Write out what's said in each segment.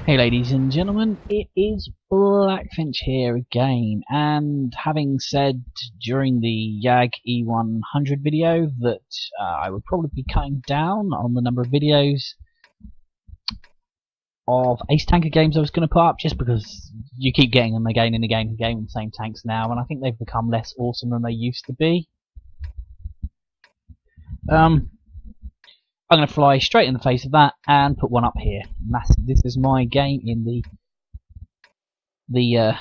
Hey ladies and gentlemen, it is Blackfinch here again, and having said during the YAG E100 video that I would probably be cutting down on the number of videos of Ace Tanker games I was going to put up, just because you keep getting them again and again and again with the same tanks now, and I think they've become less awesome than they used to be. I'm going to fly straight in the face of that and put one up here. Massive. This is my game in the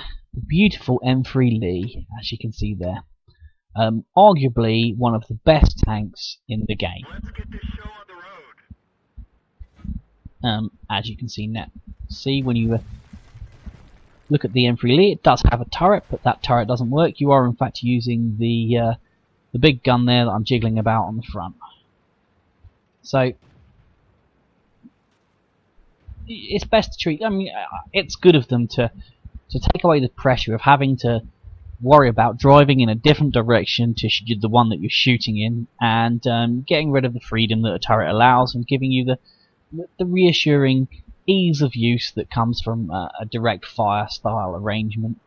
beautiful M3 Lee, as you can see there. Arguably one of the best tanks in the game. Let's get this show on the road. As you can see now. See, when you look at the M3 Lee, it does have a turret, but that turret doesn't work. You are in fact using the big gun there that I'm jiggling about on the front. So it's best to treat. I mean, it's good of them to take away the pressure of having to worry about driving in a different direction to the one that you're shooting in, and getting rid of the freedom that a turret allows, and giving you the reassuring ease of use that comes from a direct fire style arrangement.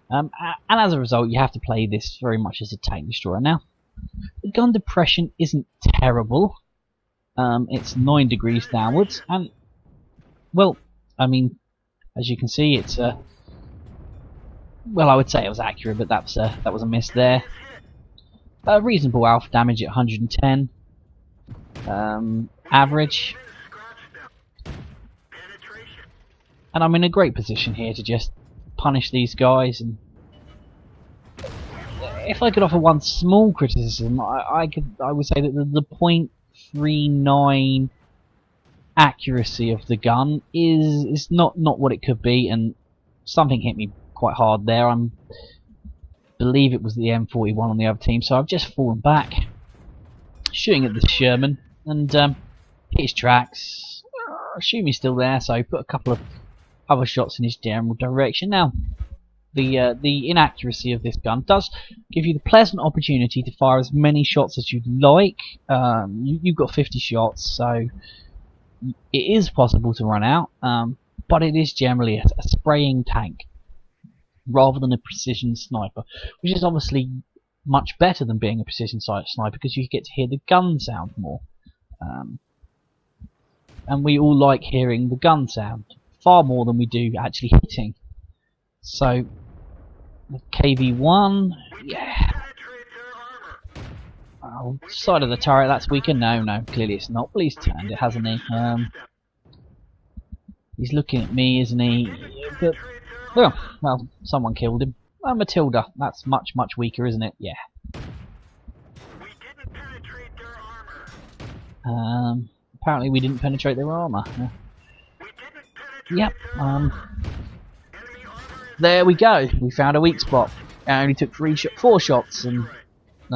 And as a result, you have to play this very much as a tank destroyer. Now, the gun depression isn't terrible. It's 9 degrees downwards, and well, I mean, as you can see, it's well, I would say it was accurate, but that was a miss there. Reasonable alpha damage at 110, average, and I'm in a great position here to just punish these guys. And if I could offer one small criticism, I would say that the 0.39 accuracy of the gun is not what it could be, and something hit me quite hard there. I believe it was the M41 on the other team, so I've just fallen back, shooting at the Sherman, and hit his tracks. I assume he's still there, so I put a couple of other shots in his general direction. Now, the inaccuracy of this gun does give you the pleasant opportunity to fire as many shots as you'd like. You've got 50 shots, so it is possible to run out, but it is generally a spraying tank rather than a precision sniper, which is obviously much better than being a precision sniper, because you get to hear the gun sound more, and we all like hearing the gun sound far more than we do actually hitting. So the KV1, yeah. Oh, side of the turret, that's weaker. No, clearly it's not. Well, he's turned it, hasn't he? He's looking at me, isn't he? But, well, someone killed him. Matilda, that's much much weaker, isn't it? Yeah. Apparently we didn't penetrate their armor. Yep. There we go. We found a weak spot. I only took 4 shots, and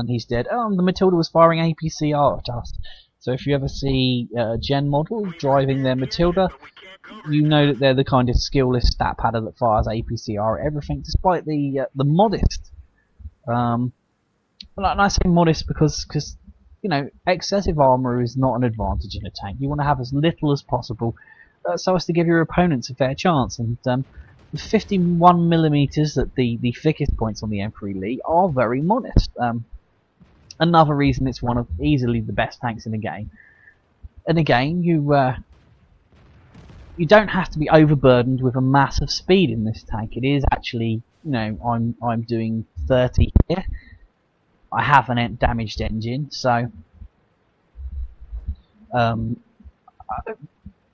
he's dead. Oh, the Matilda was firing APCR at us. So if you ever see a Gen model driving their Matilda, you know that they're the kind of skillless stat padder that fires APCR at everything, despite the modest. And I say modest because you know, excessive armor is not an advantage in a tank. You want to have as little as possible, so as to give your opponents a fair chance. And the 51mm at the thickest points on the M3 Lee are very modest. Another reason it's one of easily the best tanks in the game. And again, you don't have to be overburdened with a massive speed in this tank. It is actually, you know, I'm doing 30 here. I have an damaged engine, so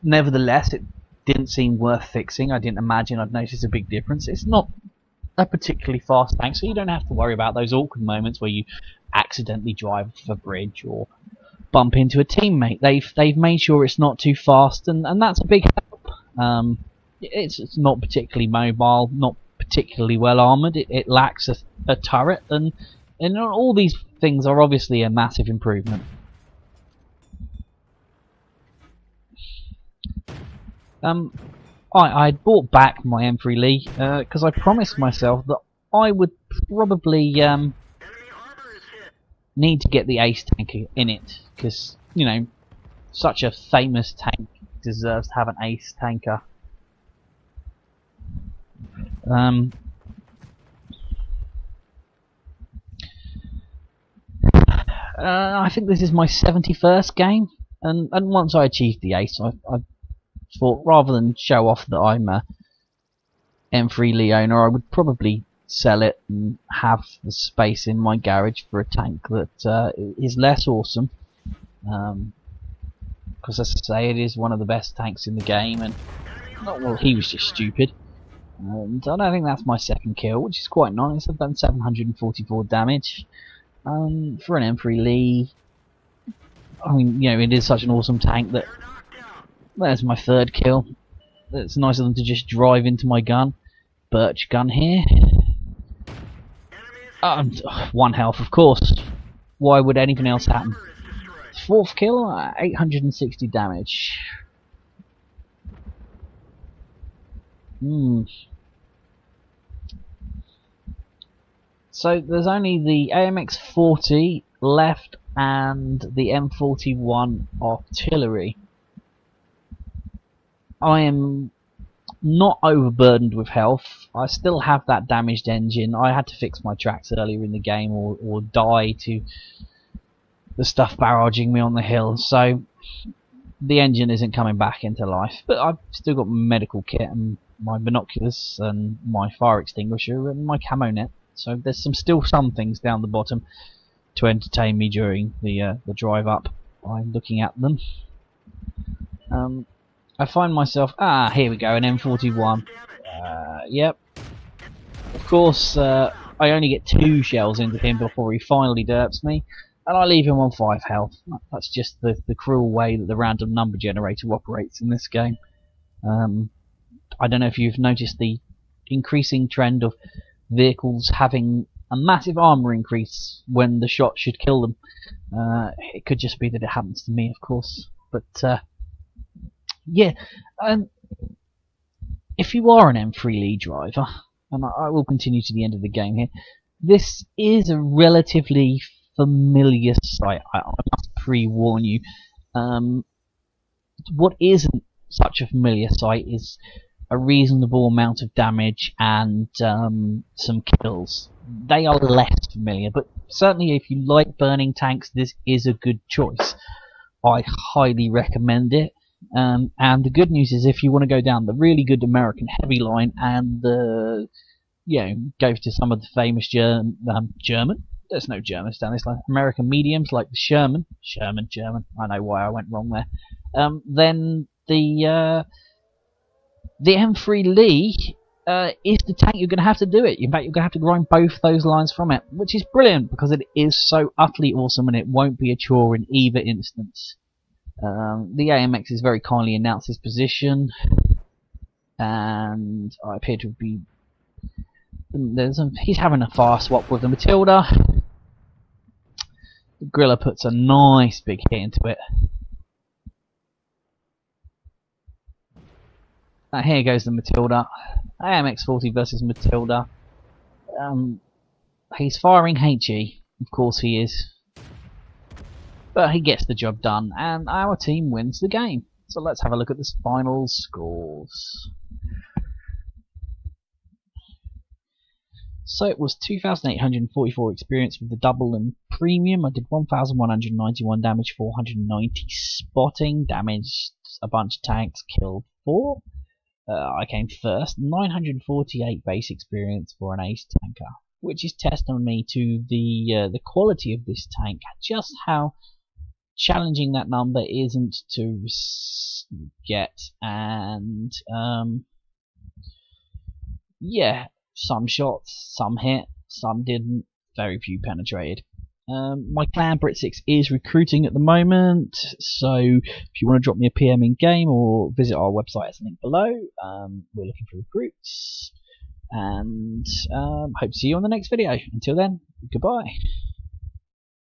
nevertheless, it didn't seem worth fixing. I didn't imagine I'd notice a big difference. It's not a particularly fast tank, so you don't have to worry about those awkward moments where you accidentally drive off a bridge or bump into a teammate. They've made sure it's not too fast, and that's a big help. It's not particularly mobile, not particularly well armoured. It lacks a turret, and all these things are obviously a massive improvement. I bought back my M3 Lee because I promised myself that I would probably need to get the Ace tanker in it, because, you know, such a famous tank deserves to have an Ace tanker I think this is my 71st game, and once I achieved the ace, I thought rather than show off that I'm a M3 Lee owner, I would probably sell it and have the space in my garage for a tank that is less awesome. Because as I say, it is one of the best tanks in the game, and well, he was just stupid. And I don't think that's my second kill, which is quite nice. I've done 744 damage. For an M3 Lee, I mean, you know, it is such an awesome tank that there's my third kill. It's nice of them to just drive into my gun. Birch gun here. 1 health, of course. Why would anything else happen? Fourth kill, 860 damage. So there's only the AMX 40 left and the M41 artillery. I am not overburdened with health. I still have that damaged engine. I had to fix my tracks earlier in the game or die to the stuff barraging me on the hill, so the engine isn't coming back into life. But I've still got my medical kit and my binoculars and my fire extinguisher and my camo net. So there's still some things down the bottom to entertain me during the drive up. I'm looking at them. I find myself here we go, an M41. Yep. Of course, I only get 2 shells into him before he finally derps me, and I leave him on 5 health. That's just the cruel way that the random number generator operates in this game. I don't know if you've noticed the increasing trend of vehicles having a massive armor increase when the shot should kill them. It could just be that it happens to me, of course, but yeah. If you are an M3 Lee driver, and I will continue to the end of the game here, this is a relatively familiar sight. I must pre-warn you. What isn't such a familiar sight is a reasonable amount of damage and some kills. They are less familiar, but certainly if you like burning tanks, this is a good choice. I highly recommend it. And the good news is, if you want to go down the really good American heavy line and go to some of the famous German, there's no Germans down this line, American mediums like the Sherman, I know why I went wrong there. Then the M3 Lee is the tank you're going to have to do it. In fact, you're going to have to grind both those lines from it, which is brilliant because it is so utterly awesome and it won't be a chore in either instance. The AMX has very kindly announced his position, and I appear to be. He's having a fire swap with the Matilda. The Griller puts a nice big hit into it. Now here goes the Matilda. AMX 40 versus Matilda. He's firing HE, of course he is. But he gets the job done, and our team wins the game. So let's have a look at the final scores. So it was 2,844 experience with the double and premium. I did 1,191 damage, 490 spotting, damaged a bunch of tanks, killed 4. I came first, 948 base experience for an ace tanker, which is testimony to the quality of this tank, just how challenging that number isn't to get. And yeah, some shots, some hit, some didn't, very few penetrated. My clan Brit6 is recruiting at the moment, so if you want to drop me a PM in game or visit our website as a link below, we're looking for recruits, and hope to see you on the next video. Until then, goodbye.